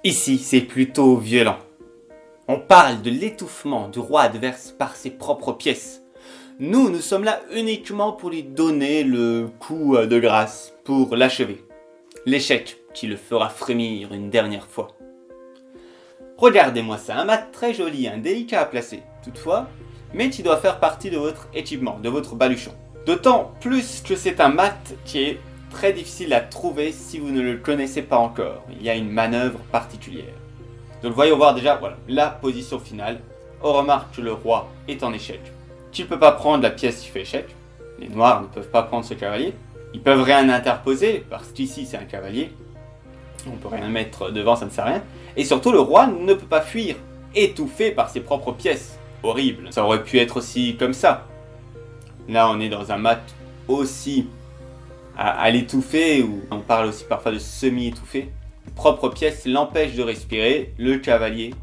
Ici, c'est plutôt violent. On parle de l'étouffement du roi adverse par ses propres pièces. Nous sommes là uniquement pour lui donner le coup de grâce, pour l'achever. L'échec qui le fera frémir une dernière fois. Regardez-moi ça, un mat très joli, délicat à placer, toutefois, mais qui doit faire partie de votre équipement, de votre baluchon. D'autant plus que c'est un mat qui est très difficile à trouver si vous ne le connaissez pas encore. Il y a une manœuvre particulière. Donc voyons voir déjà la position finale. On remarque que le roi est en échec. Tu ne peux pas prendre la pièce qui fait échec. Les noirs ne peuvent pas prendre ce cavalier. Ils peuvent rien interposer parce qu'ici c'est un cavalier. On peut rien mettre devant, ça ne sert à rien. Et surtout le roi ne peut pas fuir, étouffé par ses propres pièces. Horrible. Ça aurait pu être aussi comme ça. Là on est dans un mat aussi à l'étouffer, ou on parle aussi parfois de semi-étouffé. Propre pièce l'empêche de respirer, le cavalier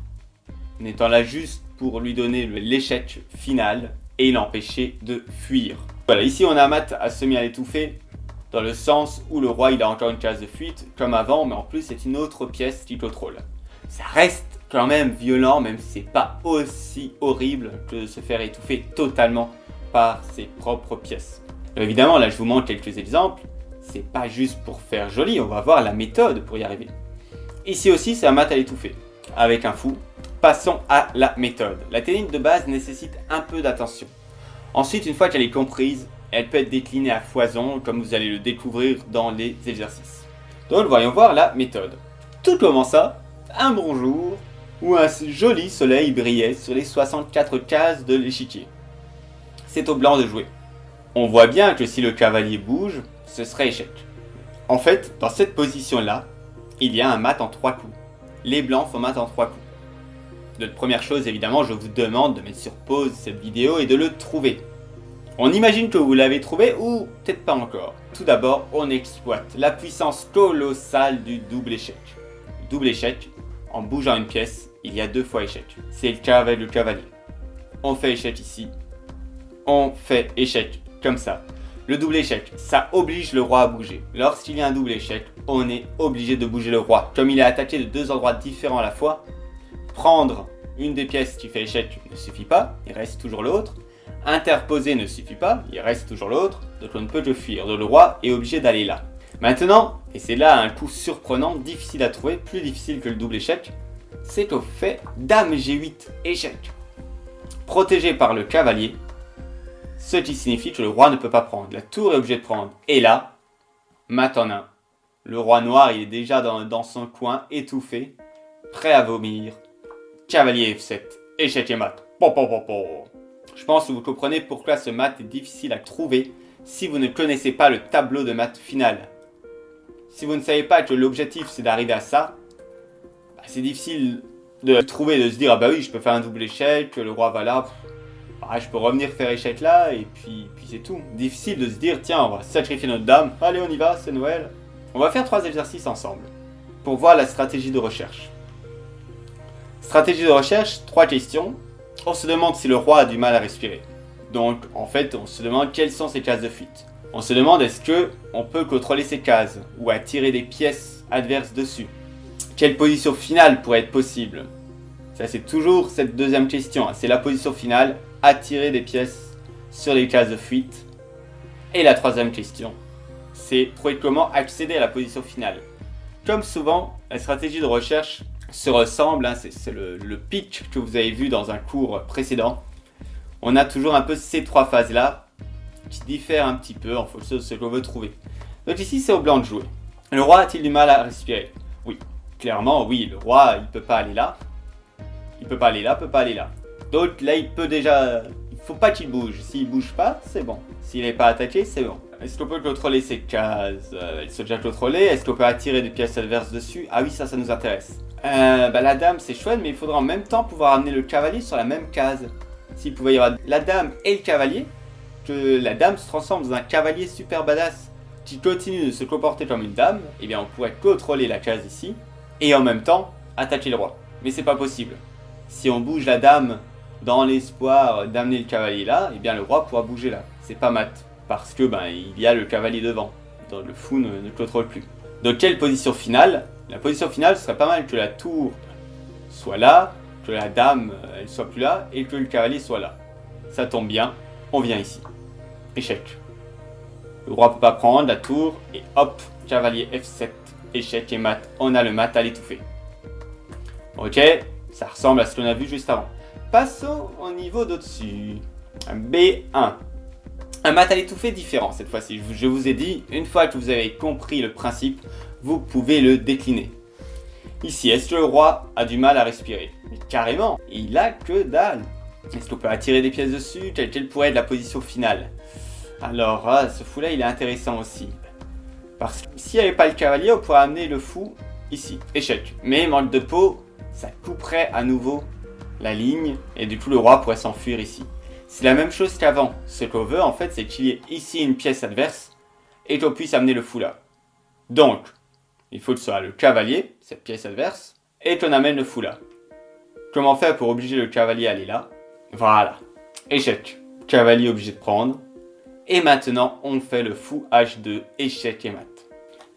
n'étant là juste pour lui donner l'échec final et l'empêcher de fuir. Voilà, ici on a un mat à semi à l'étouffer, dans le sens où le roi il a encore une case de fuite, comme avant, mais en plus c'est une autre pièce qui contrôle. Ça reste quand même violent, même si c'est pas aussi horrible que de se faire étouffer totalement par ses propres pièces. Évidemment, là je vous montre quelques exemples, c'est pas juste pour faire joli, on va voir la méthode pour y arriver. Ici aussi c'est un mat à l'étouffer, avec un fou. Passons à la méthode. La technique de base nécessite un peu d'attention. Ensuite, une fois qu'elle est comprise, elle peut être déclinée à foison, comme vous allez le découvrir dans les exercices. Donc voyons voir la méthode. Tout commença un bonjour où un joli soleil brillait sur les 64 cases de l'échiquier. C'est au blanc de jouer. On voit bien que si le cavalier bouge, ce serait échec. En fait, dans cette position-là, il y a un mat en 3 coups. Les blancs font mat en 3 coups. Donc première chose, évidemment, je vous demande de mettre sur pause cette vidéo et de le trouver. On imagine que vous l'avez trouvé ou peut-être pas encore. Tout d'abord, on exploite la puissance colossale du double échec. Double échec, en bougeant une pièce, il y a 2 fois échec. C'est le cas avec le cavalier. On fait échec ici. On fait échec comme ça. Le double échec, ça oblige le roi à bouger. Lorsqu'il y a un double échec, on est obligé de bouger le roi. Comme il est attaqué de 2 endroits différents à la fois, prendre une des pièces qui fait échec ne suffit pas, il reste toujours l'autre. Interposer ne suffit pas, il reste toujours l'autre. Donc on ne peut que fuir. Donc le roi est obligé d'aller là. Maintenant, et c'est là un coup surprenant, difficile à trouver, plus difficile que le double échec, c'est qu'on fait dame G8 échec. Protégé par le cavalier, ce qui signifie que le roi ne peut pas prendre. La tour est obligée de prendre. Et là, mat en 1. Le roi noir, il est déjà dans son coin, étouffé, prêt à vomir. Cavalier F7, échec et mat. Je pense que vous comprenez pourquoi ce mat est difficile à trouver si vous ne connaissez pas le tableau de mat final. Si vous ne savez pas que l'objectif c'est d'arriver à ça, c'est difficile de trouver, de se dire ah bah oui je peux faire un double échec, le roi va là, je peux revenir faire échec là et puis c'est tout. Difficile de se dire tiens on va sacrifier notre dame, allez on y va, c'est Noël. On va faire 3 exercices ensemble pour voir la stratégie de recherche. Stratégie de recherche, 3 questions. On se demande si le roi a du mal à respirer. Donc en fait on se demande quelles sont ses cases de fuite. On se demande est-ce que on peut contrôler ces cases ou attirer des pièces adverses dessus. Quelle position finale pourrait être possible? Ça c'est toujours cette deuxième question, c'est la position finale, attirer des pièces sur les cases de fuite. Et la troisième question, c'est trouver comment accéder à la position finale. Comme souvent, la stratégie de recherche se ressemble, c'est le pitch que vous avez vu dans un cours précédent. On a toujours un peu ces 3 phases-là qui diffèrent un petit peu en fonction de ce qu'on veut trouver. Donc ici c'est au blanc de jouer. Le roi a-t-il du mal à respirer? Oui, clairement oui, le roi il peut pas aller là. Il peut pas aller là, peut pas aller là. Donc là il peut déjà... Il faut pas qu'il bouge. S'il bouge pas, c'est bon. S'il n'est pas attaqué, c'est bon. Est-ce qu'on peut contrôler ces cases? Elles sont déjà contrôlées. Est-ce qu'on peut attirer des pièces adverses dessus? Ah oui, ça nous intéresse. La dame c'est chouette, mais il faudra en même temps pouvoir amener le cavalier sur la même case. S'il pouvait y avoir la dame et le cavalier, que la dame se transforme dans un cavalier super badass qui continue de se comporter comme une dame, et bien on pourrait contrôler la case ici et en même temps attaquer le roi. Mais c'est pas possible. Si on bouge la dame dans l'espoir d'amener le cavalier là, et bien le roi pourra bouger là. C'est pas mat parce que il y a le cavalier devant. Donc le fou ne contrôle plus. Donc quelle position finale? La position finale, ce serait pas mal que la tour soit là, que la dame elle soit plus là, et que le cavalier soit là. Ça tombe bien, on vient ici. Échec. Le roi peut pas prendre la tour, et hop, cavalier F7, échec et mat. On a le mat à l'étouffer. Ok, ça ressemble à ce qu'on a vu juste avant. Passons au niveau d'au-dessus. B1. Un mat à l'étouffer différent cette fois-ci. Je vous ai dit, une fois que vous avez compris le principe, vous pouvez le décliner. Ici, est-ce que le roi a du mal à respirer? Mais carrément, il a que dalle. Est-ce qu'on peut attirer des pièces dessus? Quelle pourrait être la position finale? Alors, ce fou-là, il est intéressant aussi. Parce que s'il n'y avait pas le cavalier, on pourrait amener le fou ici. Échec. Mais manque de peau, ça couperait à nouveau la ligne, et du coup, le roi pourrait s'enfuir ici. C'est la même chose qu'avant. Ce qu'on veut, en fait, c'est qu'il y ait ici une pièce adverse, et qu'on puisse amener le fou là. Donc, il faut que ce soit le cavalier, cette pièce adverse, et qu'on amène le fou là. Comment faire pour obliger le cavalier à aller là? Voilà. Échec. Cavalier obligé de prendre. Et maintenant, on fait le fou H2, échec et mat.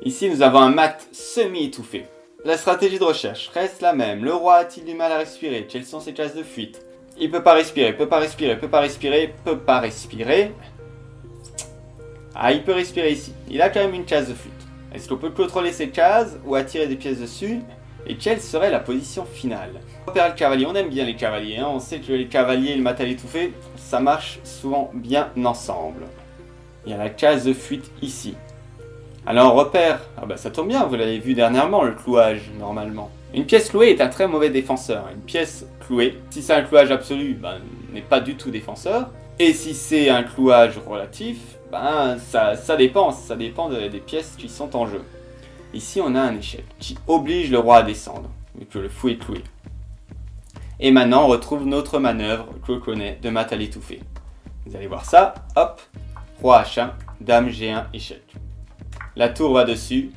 Ici, nous avons un mat semi-étouffé. La stratégie de recherche reste la même. Le roi a-t-il du mal à respirer? Quelles sont ses cases de fuite? Il peut pas respirer, peut pas respirer, peut pas respirer, peut pas respirer. Ah, il peut respirer ici. Il a quand même une case de fuite. Est-ce qu'on peut contrôler ces cases ou attirer des pièces dessus? Et quelle serait la position finale? On repère le cavalier, on aime bien les cavaliers, hein. On sait que les cavaliers et le mat à l'étouffer, ça marche souvent bien ensemble. Il y a la case de fuite ici. Alors on repère, ah bah ça tombe bien, vous l'avez vu dernièrement, le clouage, normalement. Une pièce clouée est un très mauvais défenseur. Une pièce clouée, si c'est un clouage absolu, n'est pas du tout défenseur. Et si c'est un clouage relatif, ça dépend des pièces qui sont en jeu. Ici, on a un échec qui oblige le roi à descendre, vu que le fou est cloué. Et maintenant, on retrouve notre manœuvre que l'on connaît de mat à l'étouffer. Vous allez voir ça, hop, roi H1, dame G1, échec. La tour va dessus,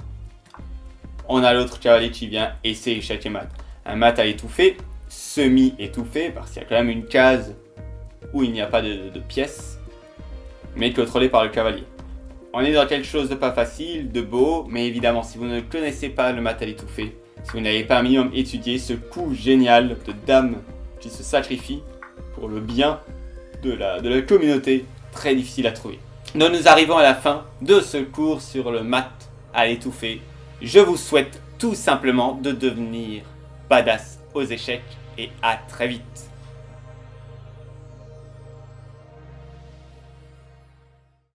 on a l'autre cavalier qui vient et c'est échec et mat. Un mat à étouffer, semi-étouffé, parce qu'il y a quand même une case où il n'y a pas de pièce, mais contrôlé par le cavalier. On est dans quelque chose de pas facile, de beau, mais évidemment, si vous ne connaissez pas le mat à l'étouffer, si vous n'avez pas un minimum étudié ce coup génial de dame qui se sacrifie pour le bien de la communauté, très difficile à trouver. Donc nous arrivons à la fin de ce cours sur le mat à l'étouffer. Je vous souhaite tout simplement de devenir badass aux échecs et à très vite.